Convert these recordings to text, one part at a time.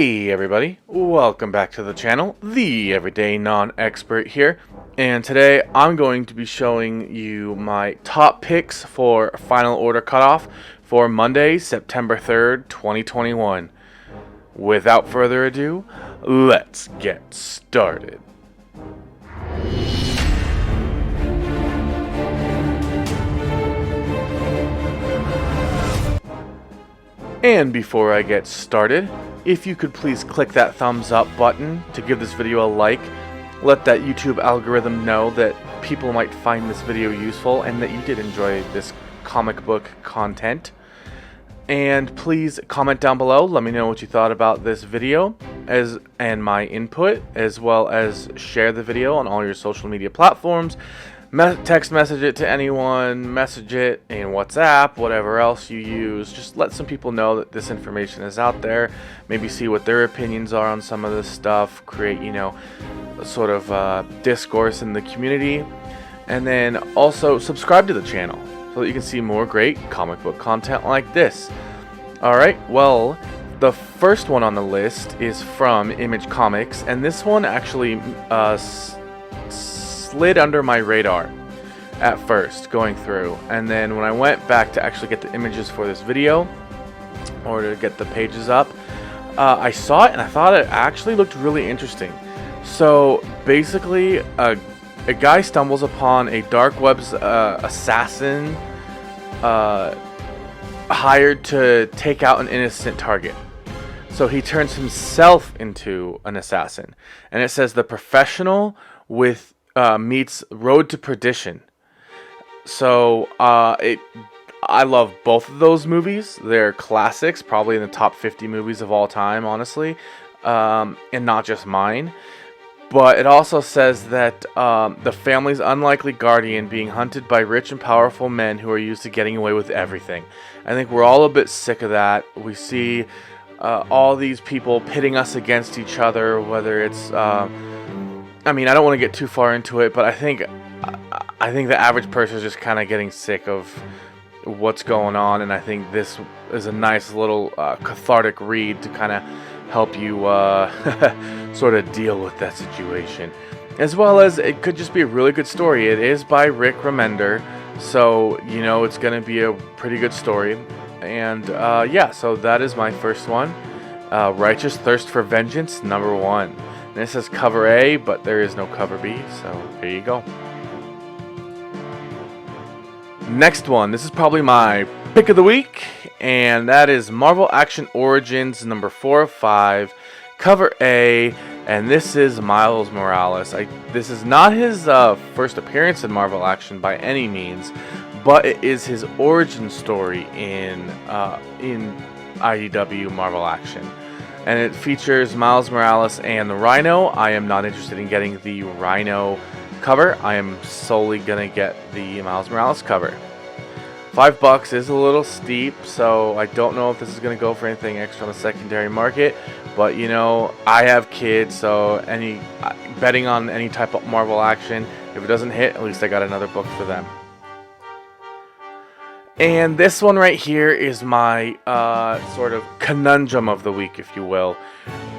Hey everybody, welcome back to the channel, the Everyday Non-Expert here, and today I'm going to be showing you my top picks for Final Order Cutoff for Monday, September 3rd, 2021. Without further ado, let's get started. And before I get started, if you could please click that thumbs up button to give this video a like, let that YouTube algorithm know that people might find this video useful and that you did enjoy this comic book content. And please comment down below, let me know what you thought about this video and my input, as well as share the video on all your social media platforms. Text message it to anyone, message it in WhatsApp, whatever else you use. Just let some people know that this information is out there. Maybe see what their opinions are on some of this stuff. Create, a sort of discourse in the community. And then also subscribe to the channel so that you can see more great comic book content like this. Alright, well, the first one on the list is from Image Comics, and this one actually slid under my radar at first going through, and then when I went back to actually get the images for this video or to get the pages up, I saw it and I thought it actually looked really interesting. So basically a guy stumbles upon a dark web's assassin hired to take out an innocent target. So he turns himself into an assassin, and it says the professional with meets Road to Perdition. So I love both of those movies. They're classics, probably in the top 50 movies of all time, honestly, and not just mine. But it also says that the family's unlikely guardian being hunted by rich and powerful men who are used to getting away with everything. I think we're all a bit sick of that. We see all these people pitting us against each other, whether it's I mean, I don't want to get too far into it, but I think the average person is just kind of getting sick of what's going on, and I think this is a nice little cathartic read to kind of help you sort of deal with that situation. As well as it could just be a really good story. It is by Rick Remender, so it's going to be a pretty good story. And yeah, so that is my first one. Righteous Thirst for Vengeance, #1. And it says cover A, but there is no cover B, so there you go. Next one, this is probably my pick of the week, and that is Marvel Action Origins #4 of 5, cover A, and this is Miles Morales. This is not his first appearance in Marvel Action by any means, but it is his origin story in IDW Marvel Action. And it features Miles Morales and the Rhino. I am not interested in getting the Rhino cover. I am solely going to get the Miles Morales cover. $5 is a little steep, so I don't know if this is going to go for anything extra on the secondary market. But, I have kids, so betting on any type of Marvel Action, if it doesn't hit, at least I got another book for them. And this one right here is my sort of conundrum of the week, if you will.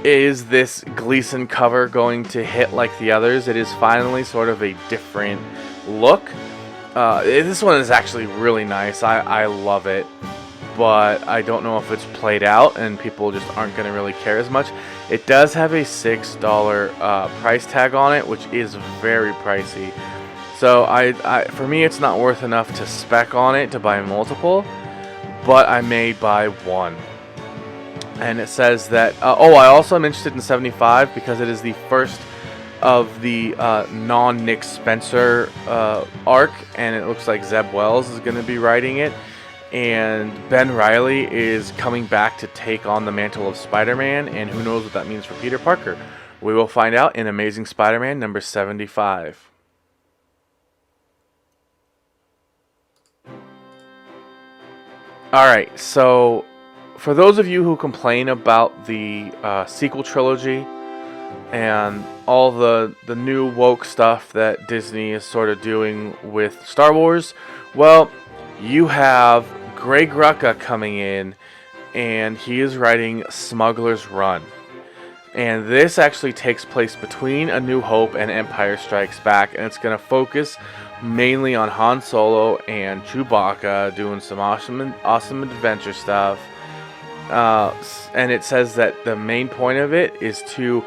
Is this Gleason cover going to hit like the others? It is finally sort of a different look. This one is actually really nice. I love it. But I don't know if it's played out and people just aren't going to really care as much. It does have a $6 price tag on it, which is very pricey. So for me, it's not worth enough to spec on it to buy multiple, but I may buy one. And it says that, I also am interested in 75 because it is the first of the non-Nick Spencer arc, and it looks like Zeb Wells is going to be writing it. And Ben Reilly is coming back to take on the mantle of Spider-Man, and who knows what that means for Peter Parker. We will find out in Amazing Spider-Man #75. Alright, so for those of you who complain about the sequel trilogy and all the new woke stuff that Disney is sort of doing with Star Wars, well, you have Greg Rucka coming in, and he is writing Smuggler's Run. And this actually takes place between A New Hope and Empire Strikes Back, and it's going to focus mainly on Han Solo and Chewbacca doing some awesome adventure stuff. And it says that the main point of it is to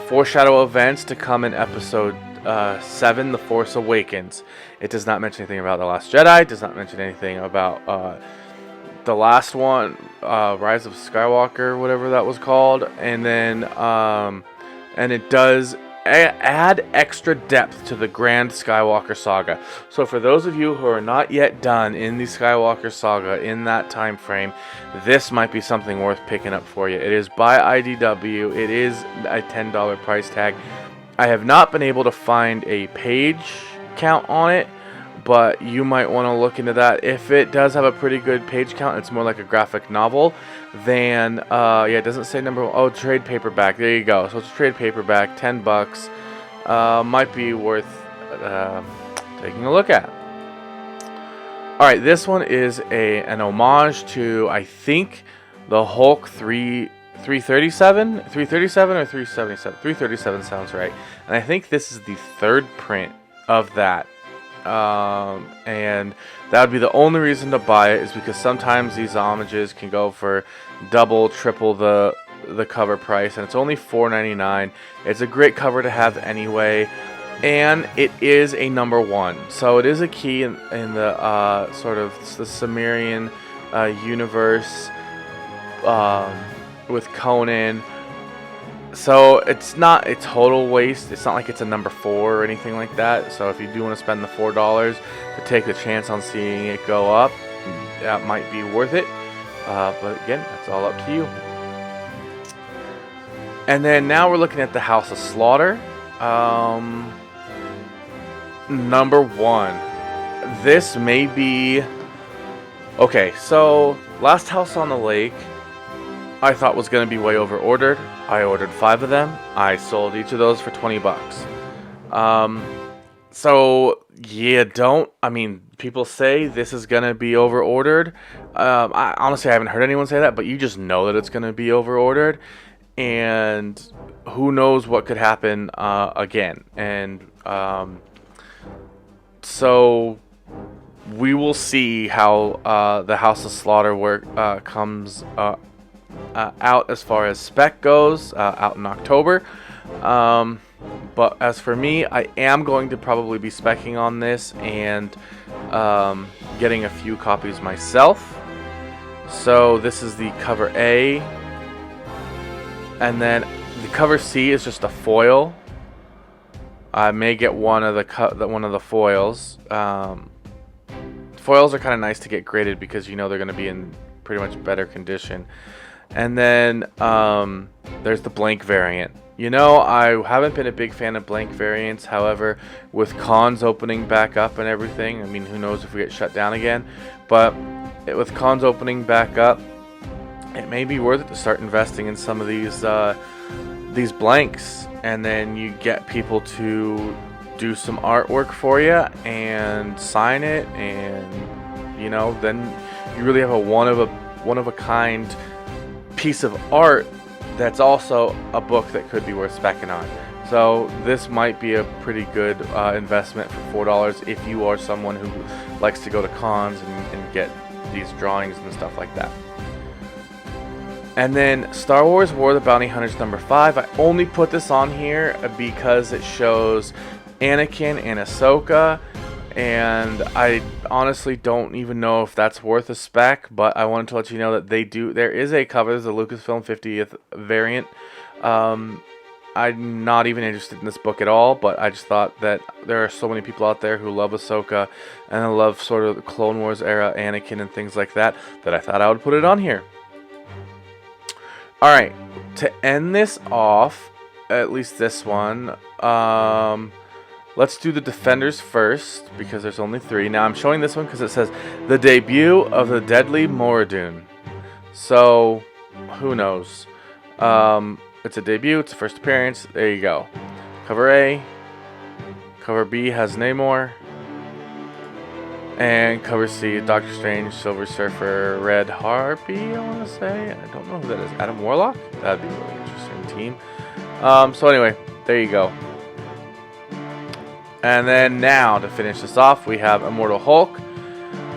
foreshadow events to come in Episode 7, The Force Awakens. It does not mention anything about The Last Jedi. It does not mention anything about the last one, Rise of Skywalker, whatever that was called. And then, and it does add extra depth to the Grand Skywalker Saga. So for those of you who are not yet done in the Skywalker Saga in that time frame, this might be something worth picking up for you. It is by IDW. It is a $10 price tag. I have not been able to find a page count on it, but you might want to look into that. If it does have a pretty good page count, it's more like a graphic novel, then yeah, it doesn't say number 1. Oh, trade paperback. There you go. So it's a trade paperback, $10. Might be worth taking a look at. All right, this one is an homage to, I think, the Hulk 337 or 377. 337 sounds right. And I think this is the third print of that. And that would be the only reason to buy it, is because sometimes these homages can go for double, triple the cover price, and it's only $4.99. It's a great cover to have anyway, and it is a number 1, so it is a key in the sort of the Sumerian universe with Conan. So it's not a total waste. It's not like it's a number 4 or anything like that. So if you do want to spend the $4 to take the chance on seeing it go up, that might be worth it. But again, that's all up to you. And then now we're looking at the House of Slaughter. Number 1. This may be... Okay, so Last House on the Lake, I thought was going to be way over ordered. I ordered 5 of them. I sold each of those for $20. So yeah, I mean, people say this is going to be over ordered. Honestly, I haven't heard anyone say that, but you just know that it's going to be over ordered, and who knows what could happen again. And so we will see how the House of Slaughter comes out as far as spec goes, out in October. But as for me, I am going to probably be speccing on this and getting a few copies myself. So this is the cover A, and then the cover C is just a foil. I may get one of the foils. Foils are kind of nice to get graded because you know they're going to be in pretty much better condition. And then there's the blank variant. You know, I haven't been a big fan of blank variants. However, with cons opening back up and everything, I mean, who knows if we get shut down again. But with cons opening back up, it may be worth it to start investing in some of these blanks. And then you get people to do some artwork for you and sign it. And, you know, then you really have a one of a kind piece of art that's also a book that could be worth specking on. So this might be a pretty good investment for $4 if you are someone who likes to go to cons and get these drawings and stuff like that. And then Star Wars War of the Bounty Hunters number 5. I only put this on here because it shows Anakin and Ahsoka, and I honestly don't even know if that's worth a spec, but I wanted to let you know that there is a cover. There's a Lucasfilm 50th variant. I'm not even interested in this book at all, but I just thought that there are so many people out there who love Ahsoka and love sort of the Clone Wars era Anakin and things like that I thought I would put it on here. Alright, to end this off, at least this one, let's do the Defenders first, because there's only 3. Now, I'm showing this one because it says, the debut of the Deadly Moradun. So, who knows? It's a debut, it's a first appearance, there you go. Cover A, cover B has Namor, and cover C, Doctor Strange, Silver Surfer, Red Harpy, I want to say. I don't know who that is. Adam Warlock? That'd be really interesting, team. So anyway, there you go. And then now to finish this off, we have Immortal Hulk,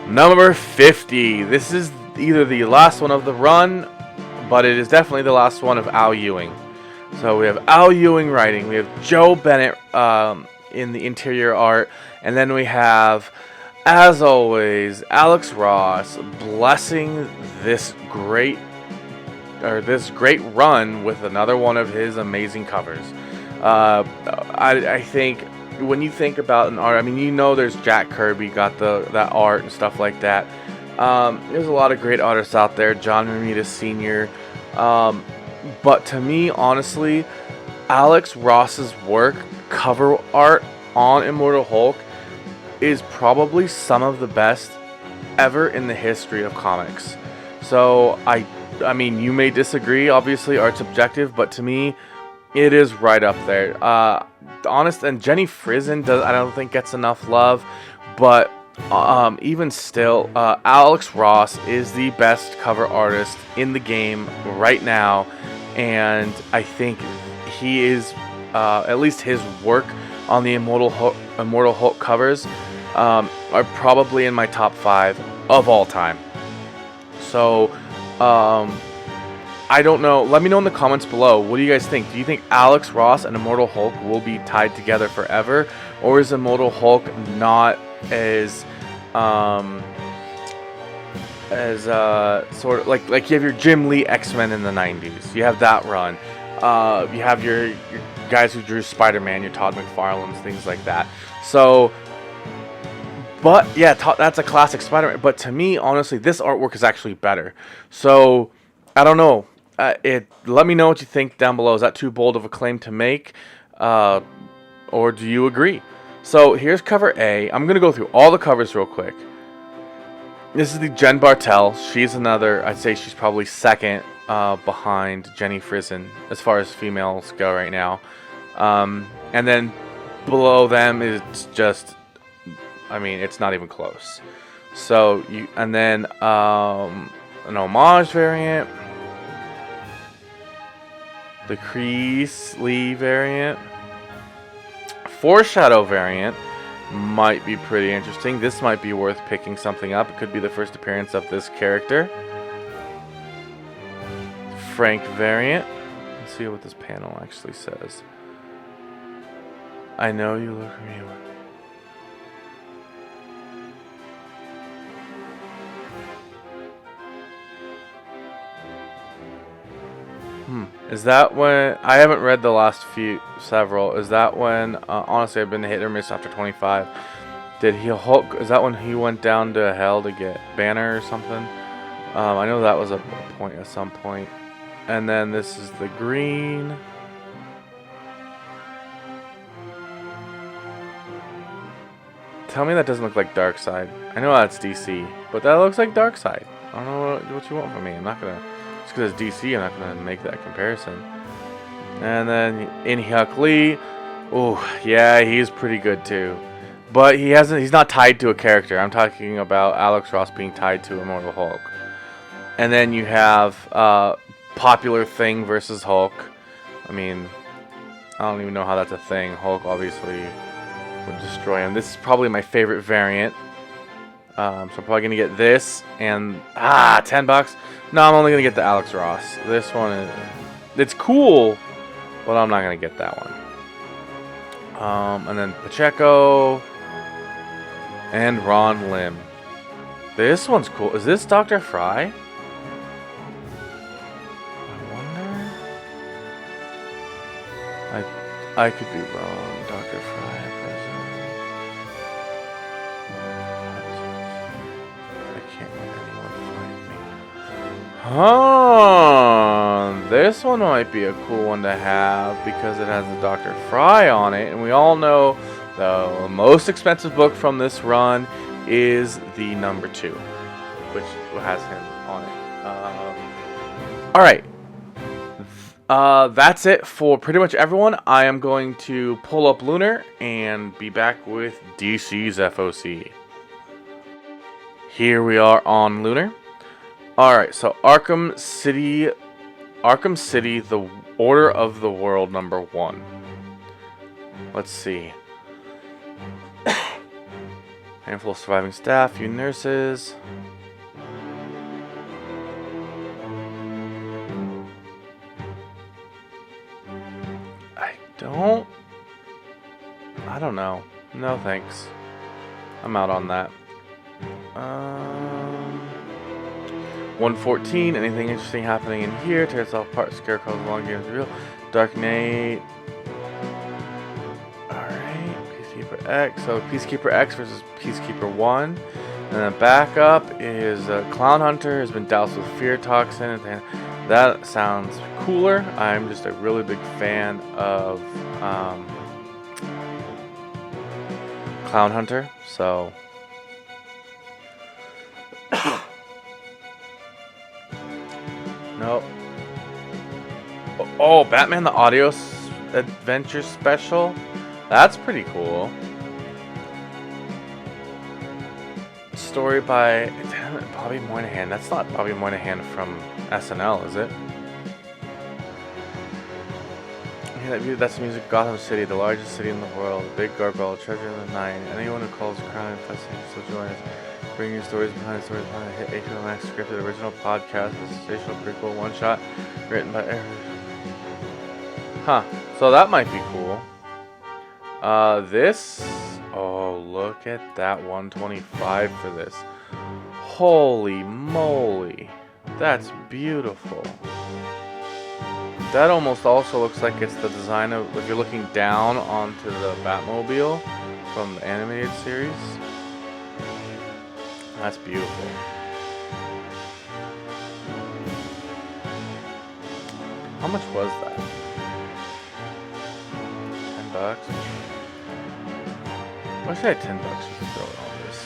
number 50. This is either the last one of the run, but it is definitely the last one of Al Ewing. So we have Al Ewing writing, we have Joe Bennett in the interior art, and then we have, as always, Alex Ross blessing this great run with another one of his amazing covers. I think when you think about an art, I mean, you know, there's Jack Kirby got that art and stuff like that. There's a lot of great artists out there, John Romita Sr. But to me, honestly, Alex Ross's work, cover art on Immortal Hulk, is probably some of the best ever in the history of comics. So I mean, you may disagree. Obviously, art's subjective, but to me, it is right up there. Honest, and Jenny Frison I don't think gets enough love, but even still, Alex Ross is the best cover artist in the game right now, and I think he is, at least his work on the Immortal Hulk covers are probably in my top 5 of all time. So I don't know. Let me know in the comments below. What do you guys think? Do you think Alex Ross and Immortal Hulk will be tied together forever, or is Immortal Hulk not as sort of like you have your Jim Lee X-Men in the 90s. You have that run. You have your guys who drew Spider-Man, your Todd McFarlane's, things like that. So, but yeah, that's a classic Spider-Man. But to me, honestly, this artwork is actually better. So I don't know. Let me know what you think down below. Is that too bold of a claim to make, or do you agree? So here's cover A. I'm gonna go through all the covers real quick. This is the Jen Bartel. She's another. I'd say she's probably second behind Jenny Frison as far as females go right now. And then below them it's just, I mean, it's not even close. So and then an homage variant, the Crease Lee variant, foreshadow variant might be pretty interesting. This might be worth picking something up. It could be the first appearance of this character. Frank variant. Let's see what this panel actually says. I know you look at me. Is that when, I haven't read the last several. Is that when, honestly, I've been hit or miss after 25. Did he Hulk, is that when he went down to hell to get Banner or something? I know that was a point at some point. And then this is the green. Tell me that doesn't look like Darkseid. I know that's DC, but that looks like Darkseid. I don't know what you want from me. I'm not gonna, just because it's DC, I'm not gonna make that comparison. And then In-Hyuk Lee. Oh, yeah, he's pretty good too. But he's not tied to a character. I'm talking about Alex Ross being tied to Immortal Hulk. And then you have Popular Thing versus Hulk. I mean, I don't even know how that's a thing. Hulk obviously would destroy him. This is probably my favorite variant. So I'm probably going to get this and, $10. No, I'm only going to get the Alex Ross. This one it's cool, but I'm not going to get that one. And then Pacheco and Ron Lim. This one's cool. Is this Dr. Fry? I wonder. I could be wrong. Dr. Fry. I can't let anyone find me. This one might be a cool one to have because it has the Dr. Fry on it, and we all know the most expensive book from this run is the number 2, which has him on it. Alright. That's it for pretty much everyone. I am going to pull up Lunar and be back with DC's FOC. Here we are on Lunar. Alright, so Arkham City Arkham City, the Order of the World #1. Let's see. Handful of surviving staff, few nurses. I don't know. No thanks. I'm out on that. 114. Anything interesting happening in here? Tear itself apart. Scarecrow's long games reveal. Dark Knight. Alright. Peacekeeper X. So Peacekeeper X versus Peacekeeper 1. And then backup is Clown Hunter has been doused with fear toxin. And that sounds cooler. I'm just a really big fan of Clown Hunter. So nope. Oh, Batman the Audio Adventure Special. That's pretty cool. Story by Bobby Moynihan. That's not Bobby Moynihan from SNL, is it? Yeah, that's the music. Gotham City, the largest city in the world. The big gargoyle, treasure in the night. Anyone who calls Crown Infestation still join us. Bringing you stories behind a hit HBO Max scripted original podcast, a sensational prequel one shot written by Huh. So that might be cool. This. Oh, look at that 125 for this. Holy moly. That's beautiful. That almost also looks like it's the design of, if you're looking down onto the Batmobile from the animated series. That's beautiful. How much was that? $10? I wish I had $10 to throw at all this.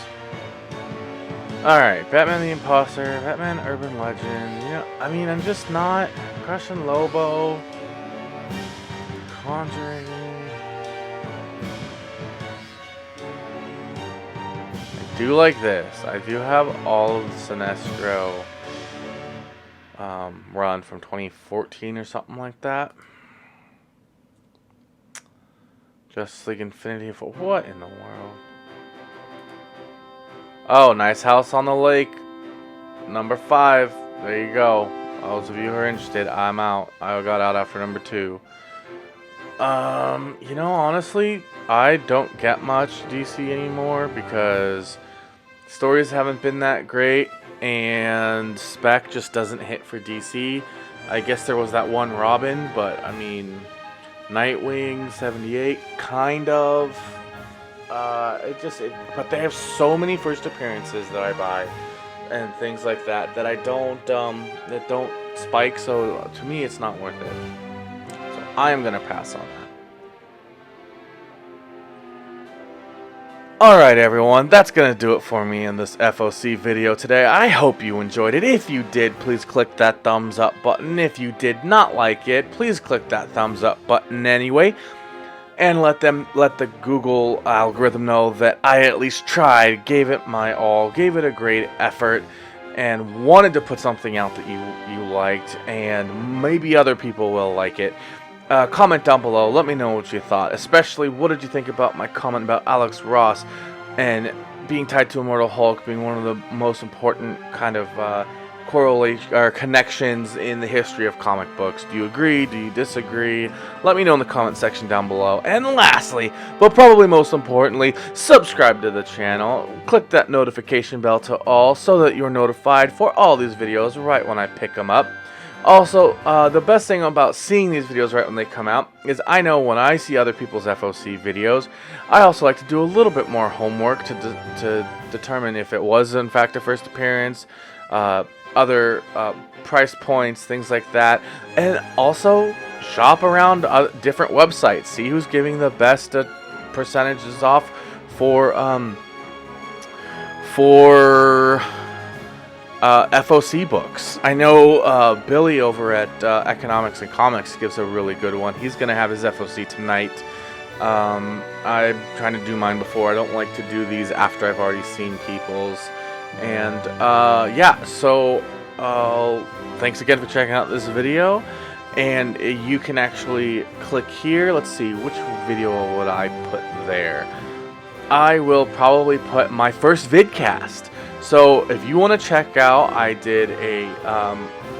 Alright, Batman the Imposter, Batman Urban Legend. You know, I mean, I'm just not. Crushing Lobo. Conjuring. I do like this. I do have all of the Sinestro run from 2014 or something like that. Justice League Infinity for what in the world? Oh, Nice House on the Lake. #5. There you go. Those of you who are interested, I'm out. I got out after #2. You know, honestly, I don't get much DC anymore because stories haven't been that great and spec just doesn't hit for DC. I guess there was that one Robin, but I mean, Nightwing 78 kind of. But they have so many first appearances that I buy and things like that that I don't spike, so to me it's not worth it. So I am gonna pass on that. Alright everyone, that's gonna do it for me in this FOC video today. I hope you enjoyed it. If you did, please click that thumbs up button. If you did not like it, please click that thumbs up button anyway. And let the Google algorithm know that I at least tried, gave it my all, gave it a great effort, and wanted to put something out that you liked, and maybe other people will like it. Comment down below, let me know what you thought, especially what did you think about my comment about Alex Ross and being tied to Immortal Hulk being one of the most important kind of correlation or connections in the history of comic books. Do you agree? Do you disagree? Let me know in the comment section down below. And lastly, but probably most importantly, subscribe to the channel. Click that notification bell to all so that you're notified for all these videos right when I pick them up. Also, the best thing about seeing these videos right when they come out is I know when I see other people's FOC videos, I also like to do a little bit more homework to determine if it was in fact a first appearance, other price points, things like that, and also shop around different websites, see who's giving the best percentages off for FOC books. I know Billy over at Economics and Comics gives a really good one. He's gonna have his FOC tonight. I'm trying to do mine before. I don't like to do these after I've already seen people's. And yeah, so thanks again for checking out this video. And you can actually click here. Let's see, which video would I put there? I will probably put my first vidcast. So if you want to check out, I did a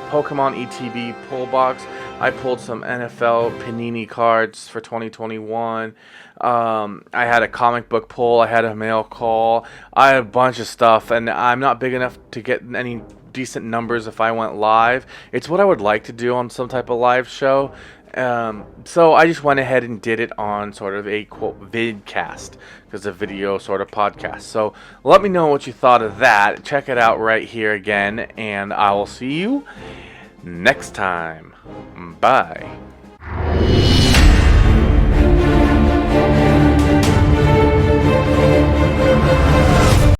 Pokemon ETB pull box. I pulled some NFL Panini cards for 2021. I had a comic book pull. I had a mail call. I had a bunch of stuff, and I'm not big enough to get any decent numbers if I went live. It's what I would like to do on some type of live show. So I just went ahead and did it on sort of a quote vidcast, because a video sort of podcast. So let me know what you thought of that. Check it out right here again, and I will see you next time. Bye.